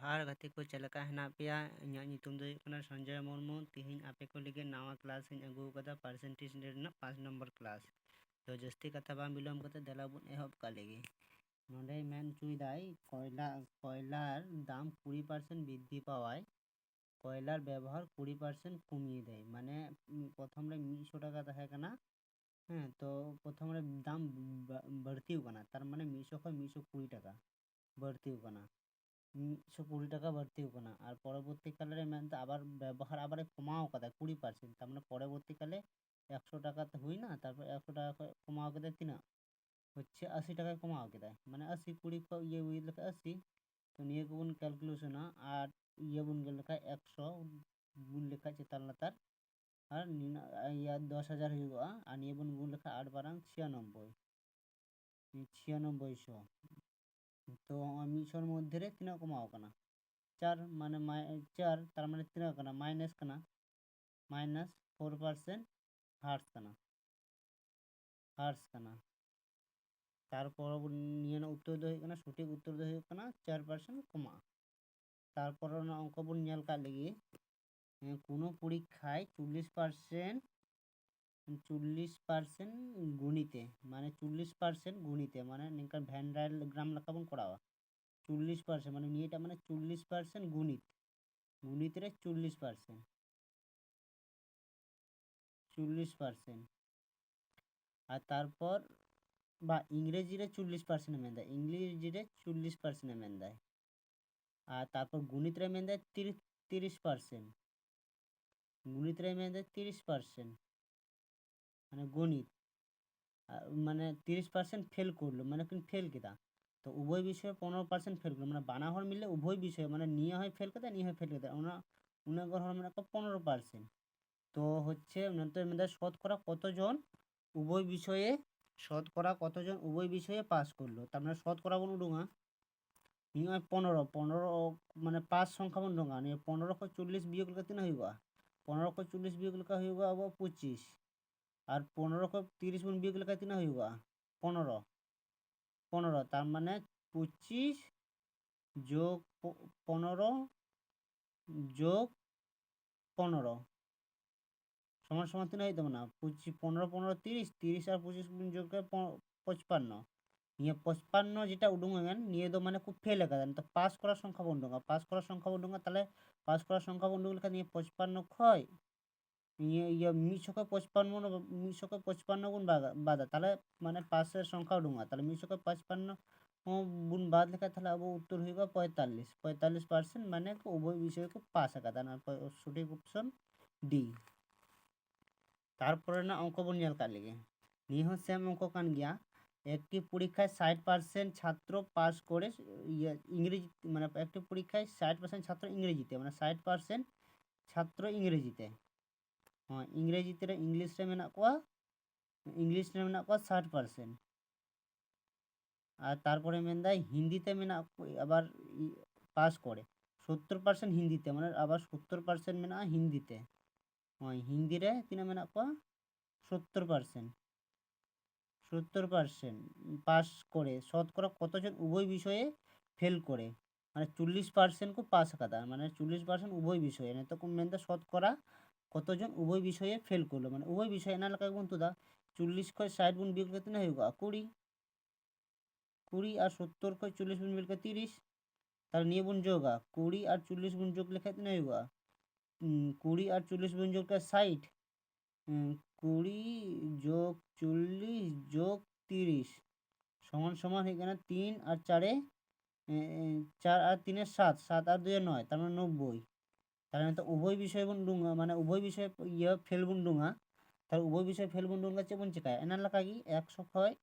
जोहार गति को चलका हेना पेया इᱧᱟᱹᱜ ᱧᱩᱛᱩᱢ ᱫᱚ ᱦᱩᱭᱩᱜ ᱠᱟᱱᱟ ᱥᱚᱧᱡᱚᱭ ᱢᱩᱨᱢᱩ। ᱛᱤᱦᱤᱧ ᱟᱯᱮ ᱠᱚ ᱞᱟᱹᱜᱤᱫ ᱱᱟᱣᱟ ᱠᱞᱟᱥ ᱤᱧ ᱟᱹᱜᱩ ᱟᱠᱟᱫᱟ ᱯᱟᱨᱥᱮᱱᱴᱮᱡᱽ ᱨᱮᱱᱟᱜ 5 ᱱᱚᱢᱵᱚᱨ ᱠᱞᱟᱥ। ᱛᱚ ᱡᱟᱹᱥᱛᱤ ᱠᱟᱛᱷᱟ ᱵᱟᱝ ᱵᱤᱞᱚᱢ ᱠᱟᱛᱮ ᱫᱮᱞᱟ ᱵᱚᱱ ᱮᱦᱚᱵ ᱠᱟᱜ ᱞᱮᱜᱮ। ᱱᱚᱰᱮ ᱢᱮᱱ ᱪᱩᱭᱫᱟᱭ কয়লার দাম 20% বৃদ্ধি পাওয়ায় কয়লার ব্যবহার 20% কমিয়ে দেয়। মানে প্রথমে 100 টাকা তাহে কানা। হ্যাঁ, তো প্রথমে দাম বাড়তিও কানা, তার মানে 100 খয় 120 টাকা বাড়তিও কানা। 120 টাকা বাড়তিও কানা। আর পরবর্তীকালে মেনতে আবার ব্যবহার আবার কমাও কাদা 20%, তার মানে পরবর্তীকালে 100 টাকাতে হুই না, তারপর 100 টাকা কমাও কেদে তিনা হচ্ছে 80 টাকায় কমাও কেদে, মানে 80 20 को ये हुई लेखा 80। तो निये को बुन कैलकुलेशन আর ये बुन गेल लेखा 100 बुन लेखा चेतान लातार আর ইয়া 10,000 हुआ। আর নিয়ে বুন গুণ লেখা 8 বারাং 96 9600। তো আমি সর মধ্যে রে তিনা কমাও কানা 4 মানে 4, তার মানে তিনা কানা মাইনাস কানা, মাইনাস 4% হার্স কানা। তারপর নিয়ে না উত্তর দো কানা, সঠিক উত্তর দো কানা 4% কমা। তারপর না অঙ্ক বন নেল কা লাগি কোনো পরীক্ষায় 40% গুণিতে, মানে 40% গুণিতে মানে নিকা ভ্যান্ডাইল গ্রাম লেখা বন করাওয়া 40% মানে নিয়েটা মানে 40% গুণিতরে 40%। আর তারপর বা ইংরেজিরে 40% মেন দেয়, ইংরেজিরে 40% মেন দেয়। আর তারপর গণিতরে মেন দেয় 30%, গণিতরে মেন দেয় 30%, মানে গণিত মানে 30% ফেল করলো, মানে ফেল কেদা। তো উভয় বিষয়ে 15% ফেল করলো, মানে বানাহর মিললে উভয় বিষয়ে মানে নিয়ে হয় ফেল কেদা, নিয়ে হয় ফেল কেদা উনাগর হল মানে 15%। তো হচ্ছে শতকরা কতজন উভয় বিষয়ে উভয় বিষয়ে পাস করলো, তার মানে শতকরা বন উডুঙা নিয়ে হয় 15 মানে 5 সংখ্যা বন ডোঙা নিয়ে 15 को 40 বিয়োগ লেখা তিনা হইবা, 15 को 40 বিয়োগ লেখা হইবা আব 25। আর 15 को 30 গুণ বিয়োগ লেখা তিনা হইবা 15, তার মানে 25 যোগ 15 যোগ 15 সমান সমান তিনা হইতে না 25 15 15 30 30 আর 25 গুণ যোগ করে 55 নিয়ে 55 যেটা উডুঙেন নিয়ে তো মানে খুব ফেল লেখা দেন। তো পাস করার সংখ্যা বন্ডুঙ্গা, পাস করার সংখ্যা বন্ডুঙ্গা, তাহলে পাস করার সংখ্যা বন্ডুঙ্গা লেখা নিয়ে 55 ক্ষয় নিয়ে ইয়ে 155 গুণ বাদা, তাহলে মানে পাসের সংখ্যা উডুঙা, তাহলে 155 গুণ বাদ লেখা, তাহলে আবু উত্তর হইবা 45%, মানে উভয় বিষয়কে পাস একা না, সঠিক অপশন ডি। তারপরে না অঙ্ক বন নেল কার লেগে নিয়ে হচ্ছে অঙ্ক কান গিয়া একটি পরীক্ষায় 60% ছাত্র পাস করে ইংরেজি, মানে একটি পরীক্ষায় 60% ছাত্র ইংরেজিতে, মানে 60% ছাত্র ইংরেজিতে। হ্যাঁ, ইংরেজিতে ইংলিশে মেনা কোয়া 60%। আর তারপরে মেন দেয় হিন্দিতে মেনা আবার পাস করে 70% হিন্দিতে, মানে আবার 70% মেনা হিন্দিতে। হ্যাঁ, হিন্দিরে তিনা মেনা কোয়া 70% পাস করে। শতকরা কতজন উভয় বিষয়ে ফেল করে, মানে 40% কো পাস কাদা, মানে 40% উভয় বিষয়ে না, তো মেনতে শতকরা কতজন উভয় বিষয়ে ফেল করলো, মানে উভয় বিষয়ে না লেখা বন্ধু দা 40 খয় 60 গুণ বিয়োগ করতে না হইবা 20 আর 70 খয় 40 গুণ বিয়োগ 30, তাহলে নিয়ে বুন যোগা 20 আর 40 গুণ যোগ লেখাতে না হইবা 20 আর 40 গুণ যোগ 60, 20 যোগ 40 যোগ 30 সমান সমান এখানে 3 আর 4 4 আর 3 7, 7 আর 2 9, তার মানে 90। তার মানে তো উভয় বিষয় বন্ধুঙ্গা, মানে উভয় বিষয় ইয়ে ফেল বন্ধুঙ্গা, তার উভয় বিষয় ফেল বন্ধুঙ্গা চেপন চেকায় এনার লেখা কি 100 খয়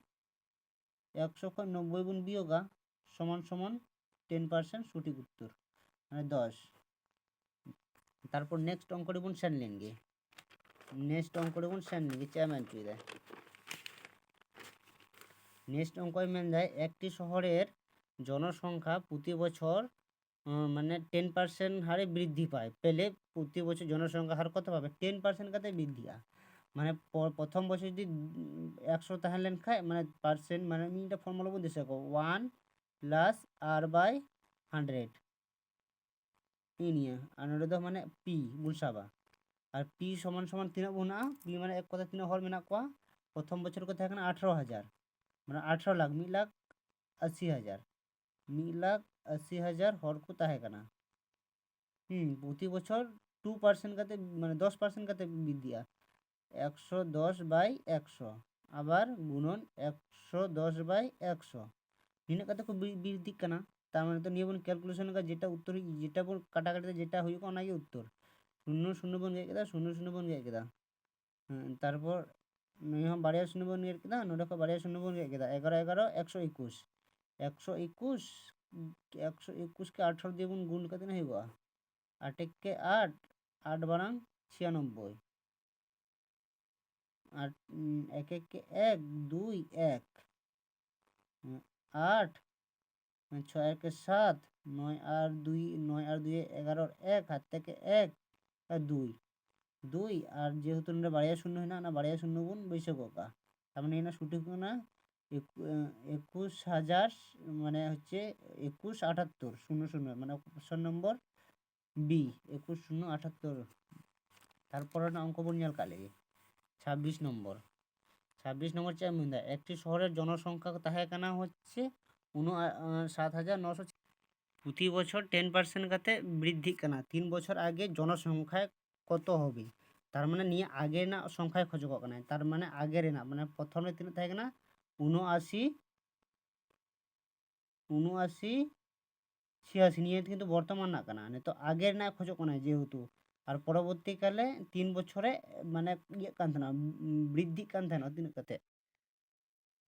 90 গুণ বিয়োগা সমান সমান 10% সঠিক উত্তর, মানে 10। তারপর নেক্সট অঙ্কটি বোন সেন লেনগে, নেক্সট অঙ্কটি বোন সেন লেনগে চেয়ারম্যান চুই দেয়। নেক্সট অঙ্ক মেন দেয় একটি শহরের জনসংখ্যা প্রতি বছর মানে 10% হারে বৃদ্ধি পায়, পেলে প্রতি বছর জনসংখ্যা হার কত পাবে 10% কাতে বৃদ্ধি হয়। মানে প্রথম বছর যদি 100 তাহলেন খায় মানে পার্সেন্ট, মানে আমি এটা ফর্মুলা বলতে শেখো 1 + r/100 ই ᱱᱤᱭᱟᱹ ᱟᱨ ᱱᱚᱰᱮ ᱫᱚ ᱢᱟᱱᱮ ᱯᱤ ᱵᱚᱱ ᱥᱟᱵᱟ ᱟᱨ ᱯি ᱥᱚᱢᱟᱱ ᱥᱚᱢᱟᱱ ᱛᱤᱱᱟᱹᱜ ᱵᱚᱱᱟᱜᱼᱟ ᱯি ᱢᱟᱱᱮ ᱮᱠ ᱠᱚᱛᱷᱟ ᱛᱤᱱᱟᱹᱜ ᱦᱚᱲ ᱢᱮᱱᱟᱜ ᱠᱚᱣᱟ ᱯᱨᱚᱛᱷᱚᱢ ᱵᱚᱪᱷᱚᱨ ᱠᱚ ᱛᱟᱦᱮᱸ ᱠᱟᱱᱟ 18,000 মানে 18 লাখ 1,80,000 1,80,000 হর কো তাহে কানা প্রতি বছর 2% কাতে মানে 10% কাতে বৃদ্ধিয়া 110/100 আবার গুণন 110/100 নিনা কাতে কো বৃদ্ধি কানা তার মানে তো নিয়ে বন ক্যালকুলেশন কা যেটা উত্তর যেটা বন কাটাকাটিতে যেটা হইব ওনাকে উত্তর শূন্য শূন্য বন গেয়ে কেদা শূন্য শূন্য বন গেয়ে কেদা তারপর নিয়ম বাড়িয়া শূন্য বন গেয়ে কেদা নোডে কো বাড়িয়া শূন্য বন গেয়ে কেদা 11 11 121 121 121 কে 18 দিয়ে গুণ কাতে না হইব 8 एक के 8 8 বারাং 96 আর 1 1 के 1 2 1 8 6 1 के 7 9 আর 2 9 আর 2 11 1 হাত থেকে 1 আর 2 2 আর যেহেতু আমরা বাড়িয়া শূন্য হয় না বাড়িয়া শূন্য গুণ বৈশ কোকা তার মানে এটা সঠিক না 21,000 মানে হচ্ছে 2178 00 মানে অপশন নম্বর বি 21,078 তারপরে না অঙ্ক বন ñal কালে 26 নম্বর 26 নম্বর চাই মুন্দা একটি শহরের জনসংখ্যা তাহে কানা হচ্ছে 57,900 প্রতি বছর 10% কাতে বৃদ্ধি কানা 3 বছর আগে জনসংখ্যায় কত হবে তার মানে নিয়ে আগের না সংখ্যায় খোঁজ কানা তার মানে আগের না মানে প্রথমে তিন থাকে না 79 86 নিয়ে কিন্তু বর্তমান না কানা তো আগের না খোঁজ কানা যেহেতু আর পরবর্তীকালে 3 বছরে মানে ইয়ে কান থানা বৃদ্ধি কান থানা তিন কাতে